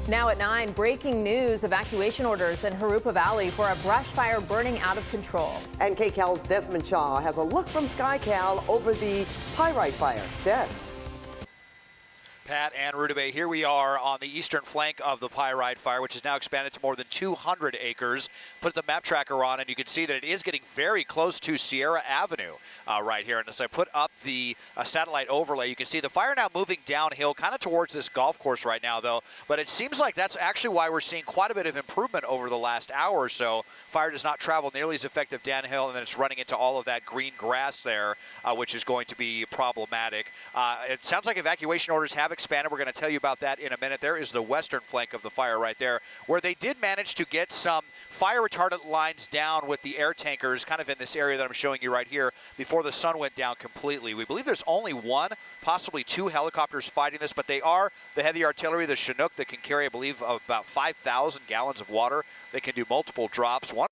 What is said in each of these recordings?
Now at 9, breaking news, evacuation orders in Jurupa Valley for a brush fire burning out of control. And KCAL's Desmond Shaw has a look from SkyCal over the Pyrite Fire. Des. Pat and Ruta Bay, here we are on the eastern flank of the Pyrite Fire, which is now expanded to more than 200 acres. Put the map tracker on, and you can see that it is getting very close to Sierra Avenue right here. And as I put up the satellite overlay, you can see the fire now moving downhill, kind of towards this golf course right now, though. But it seems like that's actually why we're seeing quite a bit of improvement over the last hour or so. Fire does not travel nearly as effective downhill, and then it's running into all of that green grass there, which is going to be problematic. It sounds like evacuation orders have expanded. We're going to tell you about that in a minute. There is the western flank of the fire right there, where they did manage to get some fire retardant lines down with the air tankers kind of in this area that I'm showing you right here before the sun went down completely. We believe there's only one, possibly two helicopters fighting this, but they are the heavy artillery, the Chinook, that can carry, I believe, about 5,000 gallons of water. They can do multiple drops. One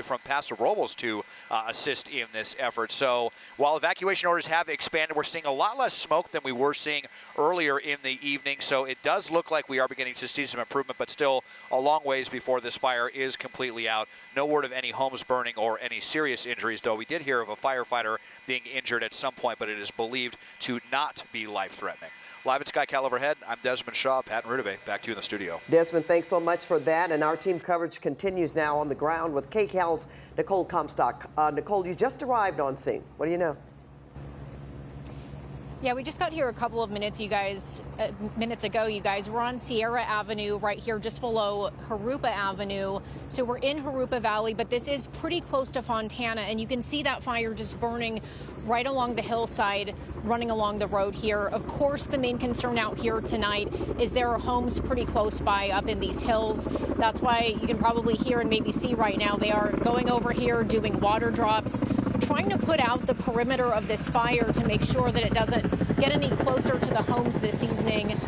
from Paso Robles to assist in this effort. So while evacuation orders have expanded, we're seeing a lot less smoke than we were seeing earlier in the evening. So it does look like we are beginning to see some improvement, but still a long ways before this fire is completely out. No word of any homes burning or any serious injuries, though we did hear of a firefighter being injured at some point, but it is believed to not be life-threatening. Live at SkyCal overhead, I'm Desmond Shaw. Pat and Ruta Bay, back to you in the studio. Desmond, thanks so much for that. And our team coverage continues now on the ground with KCAL's Nicole Comstock. Nicole, you just arrived on scene. What do you know? Yeah, we just got here a couple of minutes, minutes ago, you guys. We're on Sierra Avenue right here just below Jurupa Avenue. So we're in Jurupa Valley, but this is pretty close to Fontana, and you can see that fire just burning right along the hillside, running along the road here. Of course, the main concern out here tonight is there are homes pretty close by up in these hills. That's why you can probably hear and maybe see right now they are going over here, doing water drops, trying to put out the perimeter of this fire to make sure that it doesn't get any closer to the homes this evening.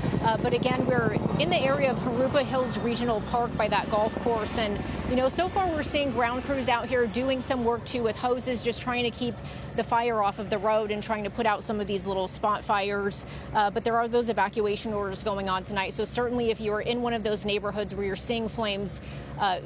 But again, we're in the area of Jurupa Hills Regional Park by that golf course. And, you know, so far we're seeing ground crews out here doing some work too with hoses, just trying to keep the fire off of the road and trying to put out some of these little spot fires. But there are those evacuation orders going on tonight. So certainly if you are in one of those neighborhoods where you're seeing flames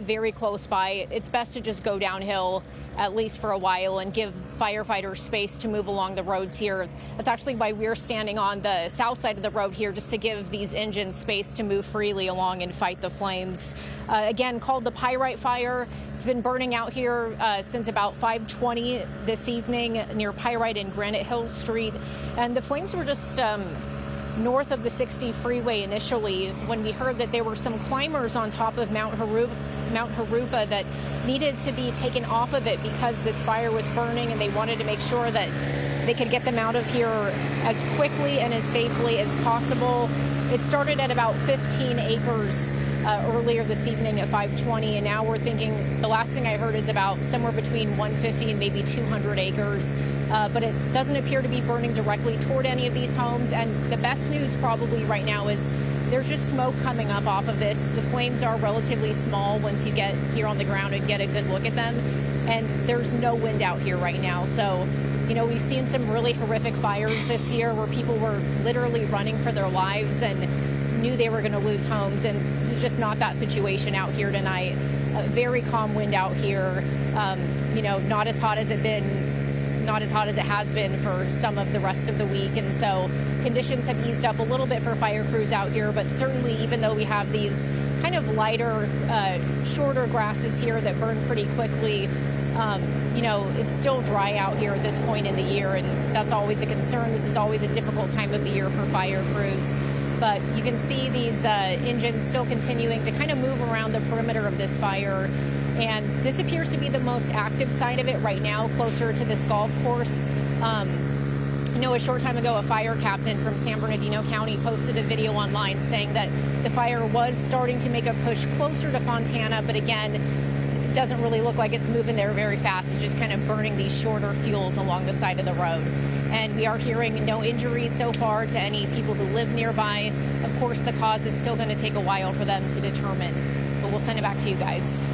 very close by, it's best to just go downhill at least for a while and give firefighters space to move along the roads here. That's actually why we're standing on the south side of the road here, just to give these engines space to move freely along and fight the flames. Again, called the Pyrite Fire. It's been burning out here since about 5:20 this evening near Pyrite and Granite Hill Street. And the flames were just north of the 60 freeway initially, when we heard that there were some climbers on top of Mount Jurupa that needed to be taken off of it because this fire was burning, and they wanted to make sure that they could get them out of here as quickly and as safely as possible. It started at about 15 acres earlier this evening at 5:20, and now we're thinking, the last thing I heard is about somewhere between 150 and maybe 200 acres. But it doesn't appear to be burning directly toward any of these homes. And the best news probably right now is there's just smoke coming up off of this. The flames are relatively small once you get here on the ground and get a good look at them. And there's no wind out here right now. So, you know, we've seen some really horrific fires this year where people were literally running for their lives and knew they were going to lose homes. And this is just not that situation out here tonight. A very calm wind out here. You know, not as hot as it has been for some of the rest of the week. And so conditions have eased up a little bit for fire crews out here, but certainly even though we have these kind of lighter, shorter grasses here that burn pretty quickly, you know, it's still dry out here at this point in the year, and that's always a concern. This is always a difficult time of the year for fire crews. But you can see these engines still continuing to kind of move around the perimeter of this fire. And this appears to be the most active side of it right now, closer to this golf course. You know, a short time ago, a fire captain from San Bernardino County posted a video online saying that the fire was starting to make a push closer to Fontana, but again, it doesn't really look like it's moving there very fast. It's just kind of burning these shorter fuels along the side of the road. And we are hearing no injuries so far to any people who live nearby. Of course, the cause is still going to take a while for them to determine, but we'll send it back to you guys.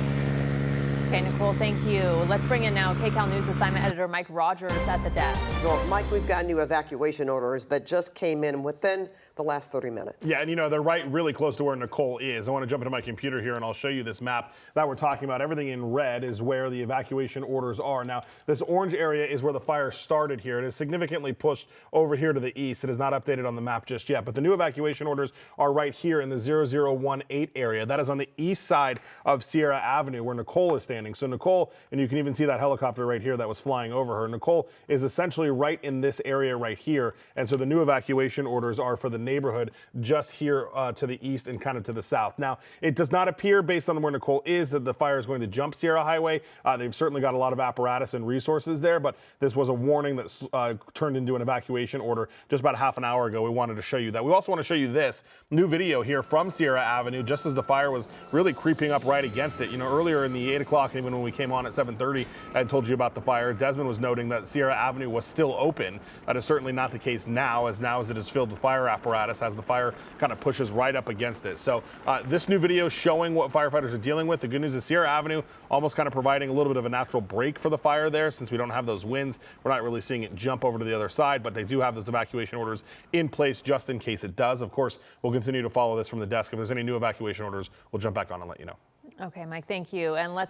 Okay, Nicole, thank you. Let's bring in now KCAL News assignment editor Mike Rogers at the desk. Well, Mike, we've got new evacuation orders that just came in within the last 30 minutes. Yeah, and you know, they're right really close to where Nicole is. I want to jump into my computer here and I'll show you this map that we're talking about. Everything in red is where the evacuation orders are. Now, this orange area is where the fire started here. It is significantly pushed over here to the east. It is not updated on the map just yet, but the new evacuation orders are right here in the 0018 area. That is on the east side of Sierra Avenue where Nicole is standing. So Nicole, and you can even see that helicopter right here that was flying over her. Nicole is essentially right in this area right here. And so the new evacuation orders are for the neighborhood just here to the east and kind of to the south. Now, it does not appear based on where Nicole is that the fire is going to jump Sierra Highway. They've certainly got a lot of apparatus and resources there, but this was a warning that turned into an evacuation order just about half an hour ago. We wanted to show you that. We also want to show you this new video here from Sierra Avenue just as the fire was really creeping up right against it. You know, earlier in the 8 o'clock, even when we came on at 7:30, I had told you about the fire. Desmond was noting that Sierra Avenue was still open. That is certainly not the case now as it is filled with fire apparatus as the fire kind of pushes right up against it. So this new video showing what firefighters are dealing with. The good news is Sierra Avenue almost kind of providing a little bit of a natural break for the fire there since we don't have those winds. We're not really seeing it jump over to the other side, but they do have those evacuation orders in place just in case it does. Of course, we'll continue to follow this from the desk. If there's any new evacuation orders, we'll jump back on and let you know. Okay, Mike, thank you. And let's